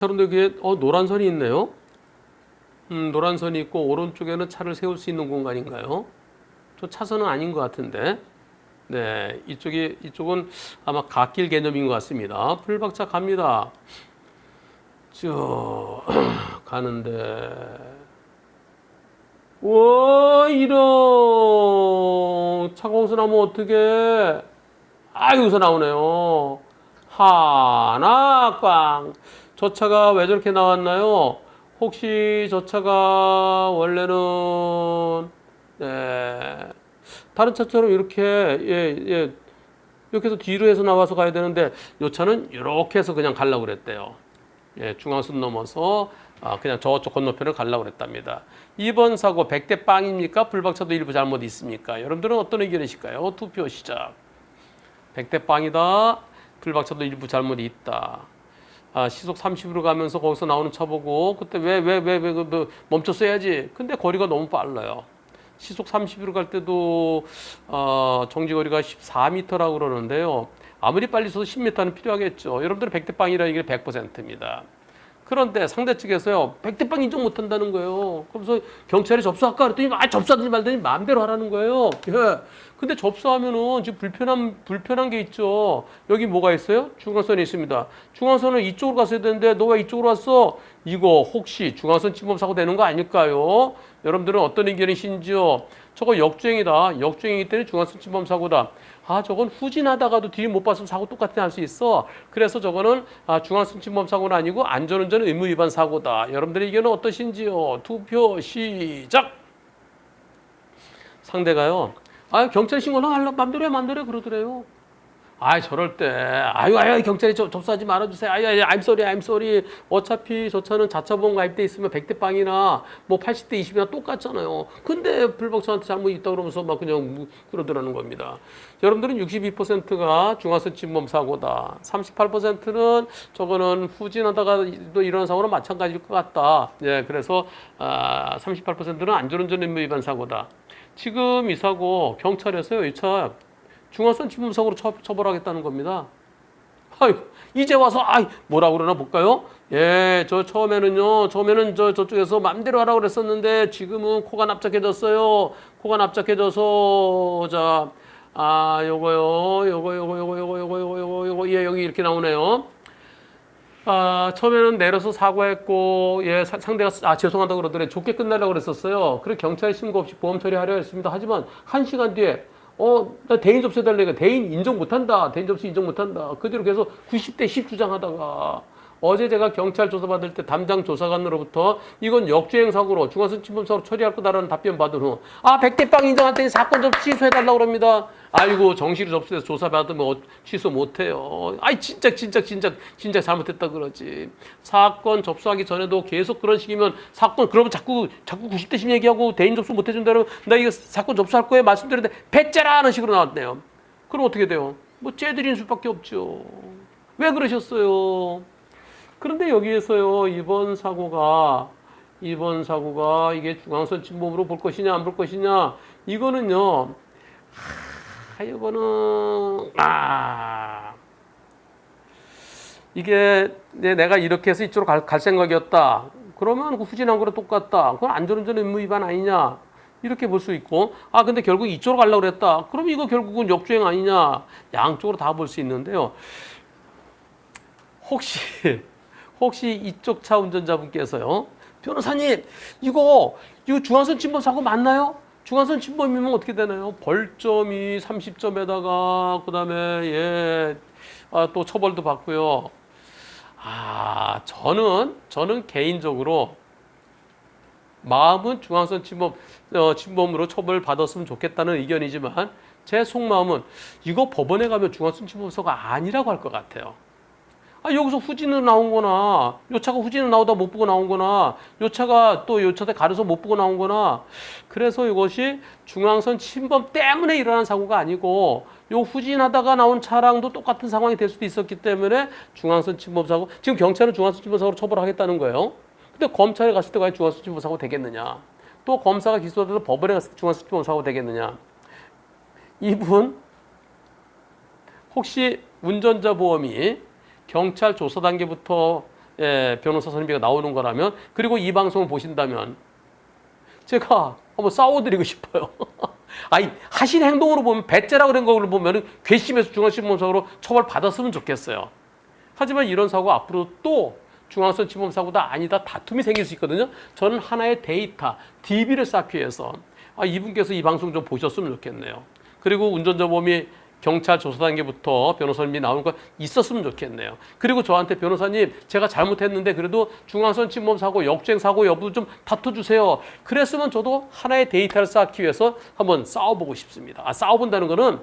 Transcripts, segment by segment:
그런데 여기에 노란 선이 있네요. 노란 선이 있고 오른쪽에는 차를 세울 수 있는 공간인가요? 저 차선은 아닌 것 같은데. 네, 이쪽은 아마 갓길 개념인 것 같습니다. 풀박차 갑니다. 쭉 가는데, 와, 이런 차가 어디서 나면 어떡해? 여기서 나오네요. 하나 꽝. 저 차가 왜 저렇게 나왔나요? 혹시 저 차가 원래는 다른 차처럼 이렇게 이렇게 해서 뒤로 해서 나와서 가야 되는데 이 차는 이렇게 해서 그냥 가려고 그랬대요. 중앙선 넘어서 그냥 저쪽 건너편을 가려고 그랬답니다. 2번 사고 100대 빵입니까? 불박차도 일부 잘못 있습니까? 여러분들은 어떤 의견이실까요? 투표 시작. 100대 빵이다. 불박차도 일부 잘못이 있다. 시속 30으로 가면서 거기서 나오는 차 보고 그때 왜 멈췄어야지. 근데 거리가 너무 빨라요. 시속 30으로 갈 때도 정지거리가 14m라고 그러는데요. 아무리 빨리 써도 10m는 필요하겠죠. 여러분들은 100대 빵이라는 게 100%입니다. 그런데 상대 측에서요, 100대 빵 인정 못 한다는 거예요. 그래서 경찰에 접수할까 그랬더니 접수하든지 말든지 마음대로 하라는 거예요. 예. 근데 접수하면은 지금 불편한 게 있죠. 여기 뭐가 있어요? 중앙선이 있습니다. 중앙선은 이쪽으로 갔어야 되는데 너 왜 이쪽으로 왔어? 이거 혹시 중앙선 침범 사고 되는 거 아닐까요? 여러분들은 어떤 의견이신지요? 저거 역주행이다. 역주행이기 때문에 중앙선 침범 사고다. 저건 후진하다가도 뒤에 못 봤으면 사고 똑같이 할 수 있어. 그래서 저거는 중앙선 침범 사고는 아니고 안전운전 의무 위반 사고다. 여러분들의 의견은 어떠신지요? 투표 시작. 상대가요. 경찰 신고는 하려고 맘대로 해 그러더래요. 저럴 때, 경찰이 접수하지 말아주세요. I'm sorry. 어차피 저 차는 자차보험 가입돼 있으면 100대 빵이나 뭐 80대 20이나 똑같잖아요. 근데 불박차한테 잘못 있다 그러면서 막 그냥 그러더라는 겁니다. 여러분들은 62%가 중앙선 침범 사고다. 38%는 저거는 후진하다가도 일어난 사고는 마찬가지일 것 같다. 그래서 38%는 안전운전 의무 위반 사고다. 지금 이 사고 경찰에서요, 이 차 중앙선 침범 사고로 처벌하겠다는 겁니다. 이제 와서 뭐라고 그러나 볼까요? 처음에는 저쪽에서 맘대로 하라고 그랬었는데 지금은 코가 납작해졌어요. 코가 납작해져서 요거 여기 이렇게 나오네요. 처음에는 내려서 사과했고, 상대가, 죄송하다고 그러더래. 좋게 끝내려고 그랬었어요. 그리고 경찰 신고 없이 보험 처리하려 했습니다. 하지만 1시간 뒤에, 나 대인 접수해달라니까 대인 인정 못한다. 대인 접수 인정 못한다. 그 뒤로 계속 90대 10 주장하다가, 어제 제가 경찰 조사받을 때 담당 조사관으로부터 이건 역주행 사고로 중앙선 침범 사고로 처리할 거다라는 답변 받은 후 100대 빵 인정한다니 사건 접수 취소해달라고 그럽니다. 정시로 접수해서 조사받으면 취소 못해요. 진짜 잘못했다 그러지. 사건 접수하기 전에도 계속 그런 식이면 그러면 자꾸 90대 10 얘기하고 대인 접수 못 해준다 그러면 나 이거 사건 접수할 거예요 말씀드렸는데 배째라는 식으로 나왔네요. 그럼 어떻게 돼요? 째드리는 수밖에 없죠. 왜 그러셨어요? 그런데 여기에서요, 이번 사고가 이게 중앙선 침범으로 볼 것이냐, 안 볼 것이냐, 이거는요, 이게 내가 이렇게 해서 이쪽으로 갈 생각이었다. 그러면 후진한 거랑 똑같다. 그건 안전운전 의무 위반 아니냐. 이렇게 볼 수 있고, 근데 결국 이쪽으로 가려고 그랬다. 그럼 이거 결국은 역주행 아니냐. 양쪽으로 다 볼 수 있는데요. 혹시 이쪽 차 운전자분께서요, 변호사님, 이거 중앙선 침범 사고 맞나요? 중앙선 침범이면 어떻게 되나요? 벌점이 30점에다가 그다음에 또 처벌도 받고요. 저는 개인적으로 마음은 중앙선 침범으로 처벌 받았으면 좋겠다는 의견이지만 제 속마음은 이거 법원에 가면 중앙선 침범서가 아니라고 할 것 같아요. 여기서 후진으로 나온 거나, 요 차가 후진으로 나오다 못 보고 나온 거나, 요 차가 또 요 차에 가려서 못 보고 나온 거나, 그래서 이것이 중앙선 침범 때문에 일어난 사고가 아니고, 요 후진하다가 나온 차량도 똑같은 상황이 될 수도 있었기 때문에 중앙선 침범 사고, 지금 경찰은 중앙선 침범 사고로 처벌하겠다는 거예요. 근데 검찰에 갔을 때 과연 중앙선 침범 사고 되겠느냐? 또 검사가 기소돼서 법원에 갔을 때 중앙선 침범 사고 되겠느냐? 이분, 혹시 운전자 보험이 경찰 조사 단계부터 변호사 선임비가 나오는 거라면, 그리고 이 방송을 보신다면 제가 한번 싸워드리고 싶어요. 아니, 하신 행동으로 보면, 배째라 그런 거를 보면 괘씸해서 중앙신문사고로 처벌받았으면 좋겠어요. 하지만 이런 사고 앞으로 또 중앙선 침범 사고다 아니다 다툼이 생길 수 있거든요. 저는 하나의 데이터, DB를 쌓기 위해서 이분께서 이 방송 좀 보셨으면 좋겠네요. 그리고 운전자 범위 경찰 조사 단계부터 변호사님이 나오는 거 있었으면 좋겠네요. 그리고 저한테 변호사님 제가 잘못했는데 그래도 중앙선 침범 사고, 역주행 사고 여부 좀 다퉈주세요. 그랬으면 저도 하나의 데이터를 쌓기 위해서 한번 싸워보고 싶습니다. 싸워본다는 거는,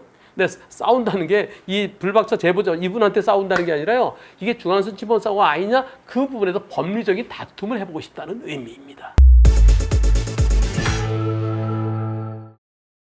싸운다는 게 이 불박차 제보자 이분한테 싸운다는 게 아니라요. 이게 중앙선 침범 사고가 아니냐 그 부분에서 법리적인 다툼을 해보고 싶다는 의미입니다.